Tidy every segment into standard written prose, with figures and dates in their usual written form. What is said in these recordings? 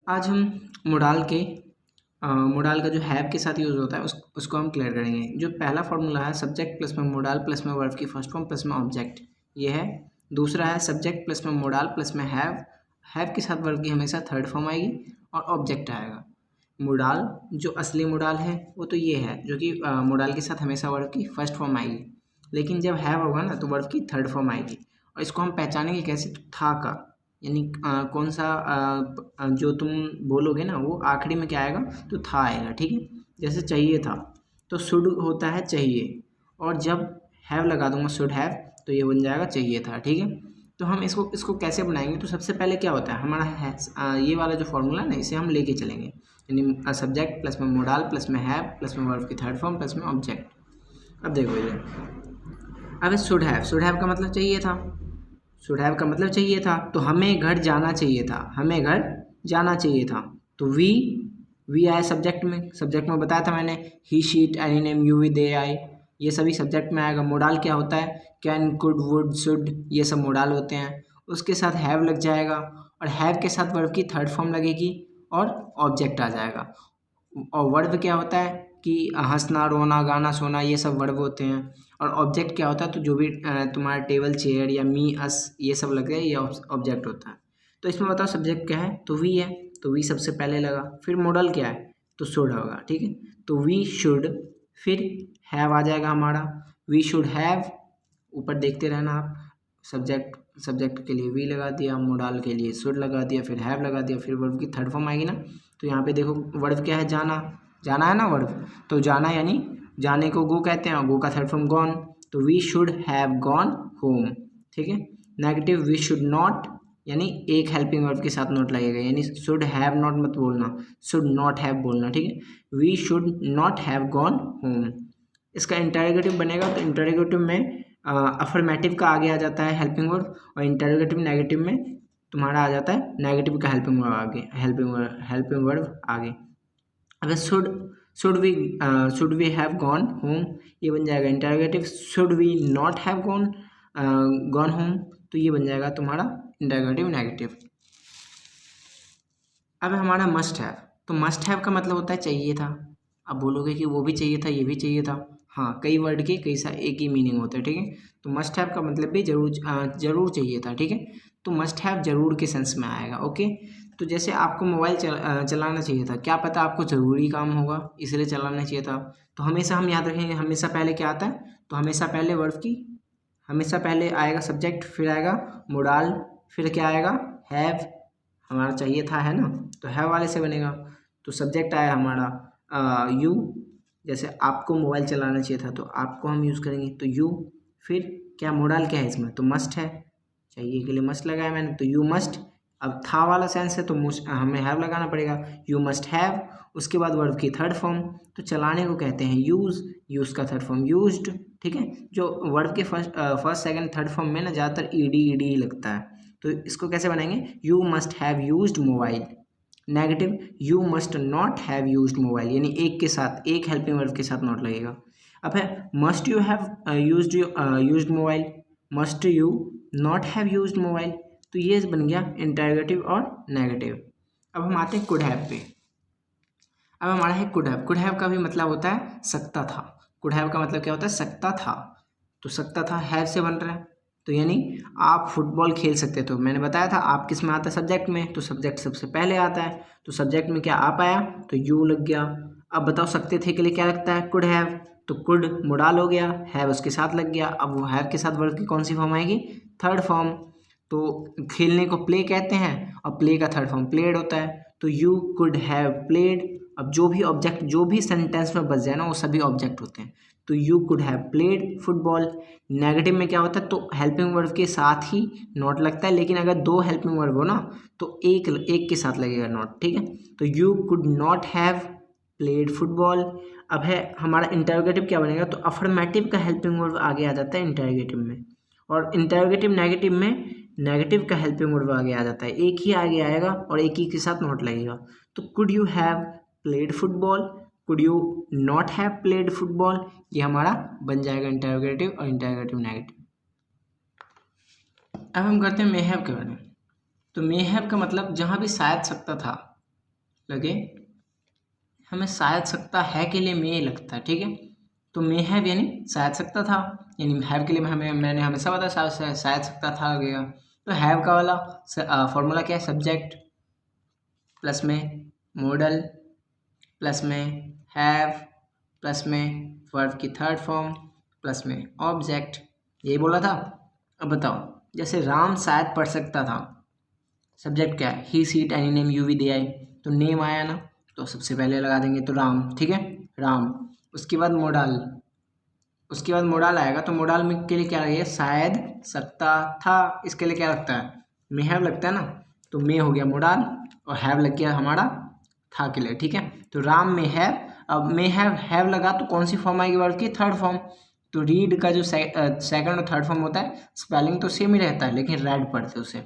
आज हम मोडाल के मोडाल का जो हैव के साथ यूज़ होता है उसको हम क्लियर करेंगे। जो पहला फॉर्मूला है सब्जेक्ट प्लस में मोडाल प्लस में वर्ब की फर्स्ट फॉर्म प्लस में ऑब्जेक्ट, ये है। दूसरा है सब्जेक्ट प्लस में मोडाल प्लस में हैव के साथ वर्ब की हमेशा थर्ड फॉर्म आएगी और ऑब्जेक्ट आएगा। मोडाल जो असली मोडाल है वो तो ये है, जो कि मोडाल के साथ हमेशा वर्ब की फर्स्ट फॉर्म आएगी, लेकिन जब हैव होगा ना तो वर्ब की थर्ड फॉर्म आएगी। और इसको हम पहचानेंगे कैसे? तो था का, यानी कौन सा जो तुम बोलोगे ना वो आखिरी में क्या आएगा? तो था आएगा, ठीक है। जैसे चाहिए था तो शुड होता है चाहिए, और जब हैव लगा दूंगा शुड हैव तो ये बन जाएगा चाहिए था, ठीक है। तो हम इसको कैसे बनाएंगे? तो सबसे पहले क्या होता है हमारा है ये वाला जो फॉर्मूला है ना, इसे हम लेके चलेंगे, यानी सब्जेक्ट प्लस में मोडाल प्लस में हैव प्लस में वर्ब की थर्ड फॉर्म प्लस में ऑब्जेक्ट। अब देखो ये, अब शुड हैव का मतलब चाहिए था, शुड हैव का मतलब चाहिए था, तो हमें घर जाना चाहिए था, हमें घर जाना चाहिए था। तो वी आए सब्जेक्ट में बताया था मैंने, he she it any name you we they I, ये सभी सब्जेक्ट में आएगा। मोडाल क्या होता है? कैन कुड वुड शुड, ये सब मोडाल होते हैं। उसके साथ हैव लग जाएगा, और हैव के साथ वर्ब की थर्ड फॉर्म लगेगी और ऑब्जेक्ट आ जाएगा। और वर्ब क्या होता है कि हंसना रोना गाना सोना, ये सब वर्ब होते हैं। और ऑब्जेक्ट क्या होता है? तो जो भी तुम्हारा टेबल चेयर या मी अस ये सब लग गए, ये ऑब्जेक्ट होता है। तो इसमें बताओ सब्जेक्ट क्या है? तो वी है, तो वी सबसे पहले लगा। फिर मॉडल क्या है? तो शुड होगा, ठीक है। तो वी शुड, फिर हैव आ जाएगा हमारा, वी शुड हैव। ऊपर देखते रहना आप, सब्जेक्ट के लिए वी लगा दिया, मोडाल के लिए शुड लगा दिया, फिर हैव लगा दिया, फिर वर्ब की थर्ड फॉर्म आएगी ना। तो यहाँ पे देखो वर्ब क्या है? जाना है ना वर्ब। तो जाना यानी जाने को गो कहते हैं, और गो का थर्ड फॉर्म गॉन। तो we should have gone home, ठीक है। नेगेटिव वी शुड नॉट, यानी एक हेल्पिंग वर्ब के साथ नॉट लगेगा, यानी शुड हैव नॉट मत बोलना, शुड नॉट हैव बोलना, ठीक है। We should not have gone home. इसका इंटरोगेटिव बनेगा, तो इंटरोगेटिव में अफर्मेटिव का आगे आ जाता है हेल्पिंग वर्ब, और इंटरोगेटिव नेगेटिव में तुम्हारा आ जाता है नेगेटिव का हेल्पिंग वर्ब आगे, हेल्पिंग वर्ब आगे। अगर should we have gone home, ये बन जाएगा interrogative. Should we not have gone home, तो ये बन जाएगा तुम्हारा इंटरोगेटिव नेगेटिव। अब हमारा मस्ट हैव, तो मस्ट हैव का मतलब होता है चाहिए था। अब बोलोगे कि वो भी चाहिए था ये भी चाहिए था, हाँ, कई वर्ड के कई सा एक ही मीनिंग होता है, ठीक है। तो मस्ट हैव का मतलब भी जरूर चाहिए था, ठीक है। तो मस्ट हैव जरूर के सेंस में आएगा, ओके। तो जैसे आपको मोबाइल चलाना चाहिए था, क्या पता आपको ज़रूरी काम होगा इसलिए चलाना चाहिए था। तो हमेशा हम याद रखेंगे, हमेशा पहले क्या आता है? तो हमेशा पहले वर्ब की, हमेशा पहले आएगा सब्जेक्ट, फिर आएगा मोडाल, फिर क्या आएगा? हैव, हमारा चाहिए था है ना, तो हैव वाले से बनेगा। तो सब्जेक्ट आया हमारा यू, जैसे आपको मोबाइल चलाना चाहिए था तो आपको हम यूज़ करेंगे तो यू। फिर क्या मोडाल क्या है इसमें? तो मस्ट है, चाहिए के लिए मस्ट लगाया मैंने, तो यू मस्ट। अब था वाला सेंस है तो हमें हैव लगाना पड़ेगा, यू मस्ट हैव। उसके बाद वर्ब की थर्ड फॉर्म, तो चलाने को कहते हैं यूज़ का थर्ड फॉर्म यूज्ड, ठीक है। जो वर्ब के फर्स्ट सेकंड थर्ड फॉर्म में ना ज़्यादातर ईडी ही लगता है, तो इसको कैसे बनाएंगे? You must have used mobile. Negative, you must not have used mobile, यानी एक के साथ, एक हेल्पिंग वर्ब के साथ नॉट लगेगा। अब है must you have used mobile, must you not have used mobile, तो ये बन गया इंटरोगेटिव और नेगेटिव। अब हम आते हैं कुड हैव पे। अब हमारा है कुड हैव का भी मतलब होता है सकता था। कुड हैव का मतलब क्या होता है? सकता था। तो सकता था हैव से बन रहा है, तो यानी आप फुटबॉल खेल सकते थे। मैंने बताया था आप किस में आता है? सब्जेक्ट में, तो सब्जेक्ट सबसे पहले आता है, तो सब्जेक्ट में क्या आप आया तो यू लग गया। अब बताओ सकते थे के लिए क्या लगता है? कुड हैव, तो कुड मोडाल हो गया, हैव उसके साथ लग गया। अब वो हैव के साथ वर्ब की कौन सी फॉर्म आएगी? Third form. तो खेलने को प्ले कहते हैं, और प्ले का थर्ड फॉर्म प्लेड होता है, तो यू कुड हैव प्लेड। अब जो भी ऑब्जेक्ट जो भी सेंटेंस में बच जाए ना वो सभी ऑब्जेक्ट होते हैं, तो you could have played football. Negative में क्या होता है? तो हेल्पिंग वर्ब के साथ ही नॉट लगता है, लेकिन अगर दो हेल्पिंग वर्ब हो ना तो एक के साथ लगेगा नॉट, ठीक है। तो you could not have played football. अब है हमारा इंटरोगेटिव क्या बनेगा? तो अफर्मेटिव का हेल्पिंग वर्ब आगे आ जाता है इंटरोगेटिव में, और इंटरोगेटिव नेगेटिव में नेगेटिव का हेल्पिंग वर्ब आगे आ जाता है, एक ही आगे आएगा और एक ही के साथ नॉट लगेगा। तो could you have played football, could you not have played football, ये हमारा बन जाएगा इंटरोगेटिव और इंटरोगेटिव नेगेटिव। अब हम करते हैं मे हैव के बारे में। तो मे हैव का मतलब जहाँ भी शायद सकता था, लगे, हमें शायद सकता है के लिए मे लगता है, ठीक है। तो मे हैव यानी शायद सकता था, यानी हैव के लिए मैंने हमेशा पता शायद सकता था लगेगा। तो हैव का वाला फॉर्मूला क्या है, सब्जेक्ट प्लस में मॉडल प्लस में हैव प्लस में वर्ब की थर्ड फॉर्म प्लस में ऑब्जेक्ट, यही बोला था। अब बताओ, जैसे राम शायद पढ़ सकता था, सब्जेक्ट क्या है, he she it any name you we they I, तो नेम आया ना, तो सबसे पहले लगा देंगे तो राम, ठीक है, राम। उसके बाद मोडाल आएगा, तो मोडाल में के लिए क्या लगेगा, शायद सकता था, इसके लिए क्या लगता है, मे हैव लगता है ना, तो मे हो गया मोडाल और हैव लग गया हमारा था के लिए, ठीक है। तो राम में हैव, अब मे हैव लगा तो कौन सी फॉर्म आएगी वर्ब की, थर्ड फॉर्म। तो रीड का जो सेकंड और थर्ड फॉर्म होता है, स्पेलिंग तो सेम ही रहता है लेकिन रेड पढ़ते उसे।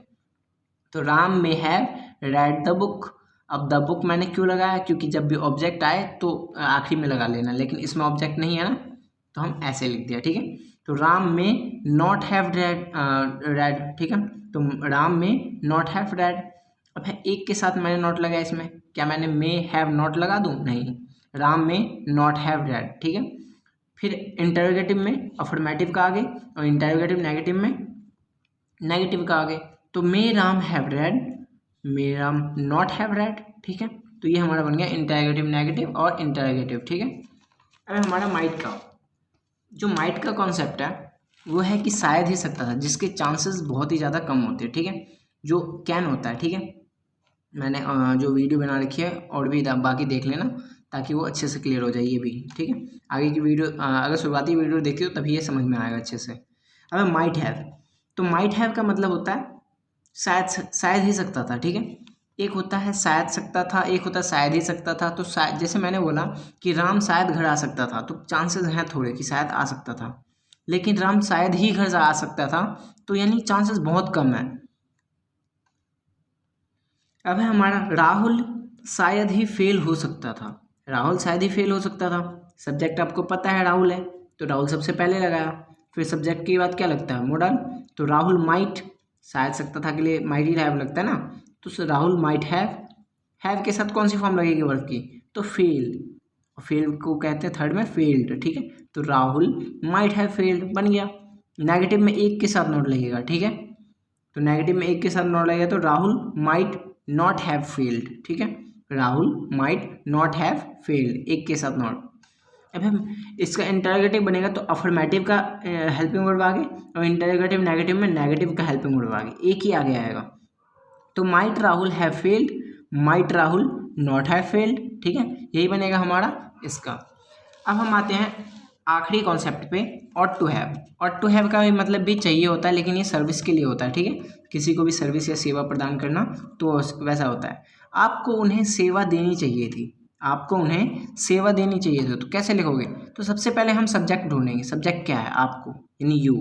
तो राम में हैव रेड द बुक। अब द बुक मैंने क्यों लगाया, क्योंकि जब भी ऑब्जेक्ट आए तो आखिरी में लगा लेना, लेकिन इसमें ऑब्जेक्ट नहीं है ना, तो हम ऐसे लिख दिया, ठीक है। तो राम में नॉट हैव रेड, ठीक है, तो राम में नॉट हैव रेड। अब है एक के साथ मैंने नॉट लगाया, इसमें क्या मैंने मे हैव नॉट लगा दूं, नहीं, राम में नॉट हैव रेड, ठीक है। फिर इंटरोगेटिव में अफर्मेटिव का आगे और इंटरोगेटिव नेगेटिव में नेगेटिव का आगे। तो may Ram have read, may Ram not have read, ठीक है। तो ये हमारा बन गया इंटरोगेटिव नेगेटिव और इंटरोगेटिव, ठीक है। अब हमारा माइट का कॉन्सेप्ट है वो है कि शायद ही सकता था, जिसके चांसेस बहुत ही ज़्यादा कम होते हैं, ठीक है। जो कैन होता है, ठीक है, मैंने जो वीडियो बना रखी है और भी बाकी देख लेना ताकि वो अच्छे से क्लियर हो जाए ये भी, ठीक है। आगे की वीडियो अगर शुरुआती वीडियो देखी हो तभी ये समझ में आएगा अच्छे से। अब माइट हैव, तो माइट हैव का मतलब होता है शायद ही सकता था, ठीक है। एक होता है शायद सकता था, एक होता है शायद ही सकता था। तो शायद, जैसे मैंने बोला कि राम शायद घर आ सकता था, तो चांसेस हैं थोड़े कि शायद आ सकता था, लेकिन राम शायद ही घर आ सकता था, तो यानी चांसेस बहुत कम है। अब है हमारा राहुल शायद ही फेल हो सकता था, राहुल शायद ही फेल हो सकता था। सब्जेक्ट आपको पता है राहुल है, तो राहुल सबसे पहले लगाया। फिर सब्जेक्ट के बाद क्या लगता है, मॉडल। तो राहुल माइट, शायद सकता था के लिए माइट ही हैव लगता है ना, तो राहुल माइट हैव के साथ कौन सी फॉर्म लगेगी वर्ब की, तो फेल, फेल को कहते हैं थर्ड में फेल्ड, ठीक है। तो राहुल माइट हैव फेल्ड बन गया। नेगेटिव में एक के साथ नॉट लगेगा, ठीक है, तो नेगेटिव में एक के साथ नॉट लगेगा, तो Rahul might not have failed, ठीक है, Rahul might not have failed, एक के साथ नॉट। अब हम इसका इंटरोगेटिव बनेगा तो अफर्मेटिव का हेल्पिंग वर्ब आगे और इंटरोगेटिव नेगेटिव में नेगेटिव का हेल्पिंग वर्ब आगे, एक ही आगे आएगा। तो might Rahul have failed, might Rahul not have failed, ठीक है, यही बनेगा हमारा इसका। अब हम आते हैं आखिरी कॉन्सेप्ट पे, ought to have. Ought to have का भी मतलब भी चाहिए होता है, लेकिन ये सर्विस के लिए होता है, ठीक है, किसी को भी सर्विस या सेवा प्रदान करना तो वैसा होता है। आपको उन्हें सेवा देनी चाहिए थी, आपको उन्हें सेवा देनी चाहिए थी, तो कैसे लिखोगे, तो सबसे पहले हम सब्जेक्ट ढूंढेंगे, सब्जेक्ट क्या है आपको, यानी यू,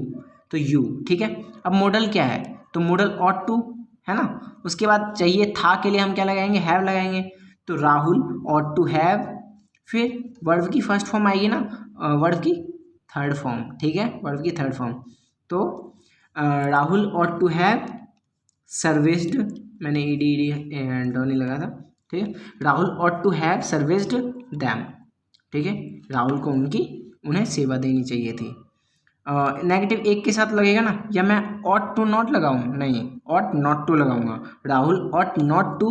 तो यू, ठीक है। अब मॉडल क्या है, तो मॉडल ऑट टू है ना, उसके बाद चाहिए था के लिए हम क्या लगाएंगे, हैव लगाएंगे, तो राहुल ऑट टू हैव। फिर वर्ब की फर्स्ट फॉर्म आएगी ना, वर्ब की थर्ड फॉर्म, ठीक है, वर्ब की थर्ड फॉर्म। तो Rahul ought to have serviced, मैंने ईडी नहीं लगा था, ठीक है, Rahul ought to have serviced them, ठीक है, राहुल को उन्हें सेवा देनी चाहिए थी। नेगेटिव एक के साथ लगेगा ना, या मैं ऑट टू नॉट लगाऊं, नहीं, ऑट नॉट टू लगाऊंगा, Rahul ought not to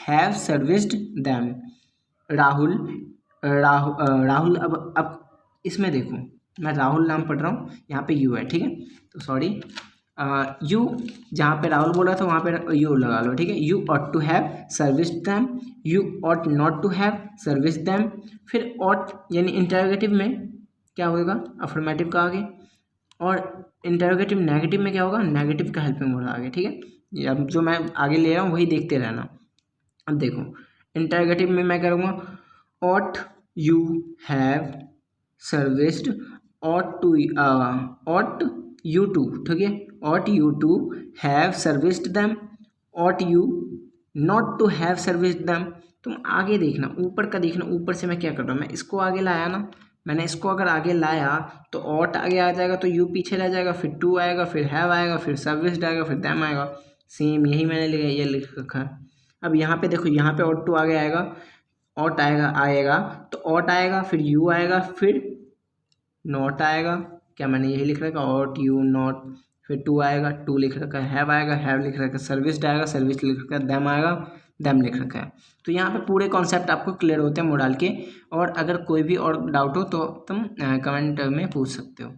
have serviced them. Rahul अब इसमें देखो, मैं राहुल नाम पढ़ रहा हूँ, यहाँ पे यू है, ठीक है, तो सॉरी, यू जहाँ पे राहुल बोल रहा था वहाँ पे यू लगा लो, ठीक है। You ought to have serviced them, you ought not to have serviced them. फिर ऑट यानी इंटरोगेटिव में क्या होगा, अफर्मेटिव का आगे, और इंटरोगेटिव नेगेटिव में क्या होगा, नेगेटिव का हेल्पिंग वर्ब आगे, ठीक है। ये अब जो मैं आगे ले रहा हूँ वही देखते रहना। अब देखो इंटरोगेटिव में मैं करूँगा ought you have serviced, ought you to, ठीक है, ought you to have serviced them, ought you not to have serviced them। तुम आगे देखना, ऊपर का देखना, ऊपर से मैं क्या कर रहा हूँ, मैं इसको आगे लाया ना, मैंने इसको अगर आगे लाया तो ought आगे आ जाएगा, तो you पीछे रह जाएगा, फिर to आएगा, फिर have आएगा, फिर serviced आएगा, फिर them आएगा, सेम यही मैंने ये लिख रखा है। अब यहाँ पे देखो, यहाँ पे ऑट टू आगे आएगा, ऑट आएगा तो ऑट आएगा, फिर यू आएगा, फिर नॉट आएगा। क्या मैंने यही लिख रखा, ऑट यू नॉट, फिर टू आएगा, टू लिख रखा है, हैव आएगा, हैव लिख रखा है, सर्विस्ड आएगा, सर्विस लिख रखा है, देम आएगा, देम लिख रखा है। तो यहाँ पे पूरे कॉन्सेप्ट आपको क्लियर होते हैं मोडाल के। और अगर कोई भी और डाउट हो तो तुम कमेंट में पूछ सकते हो।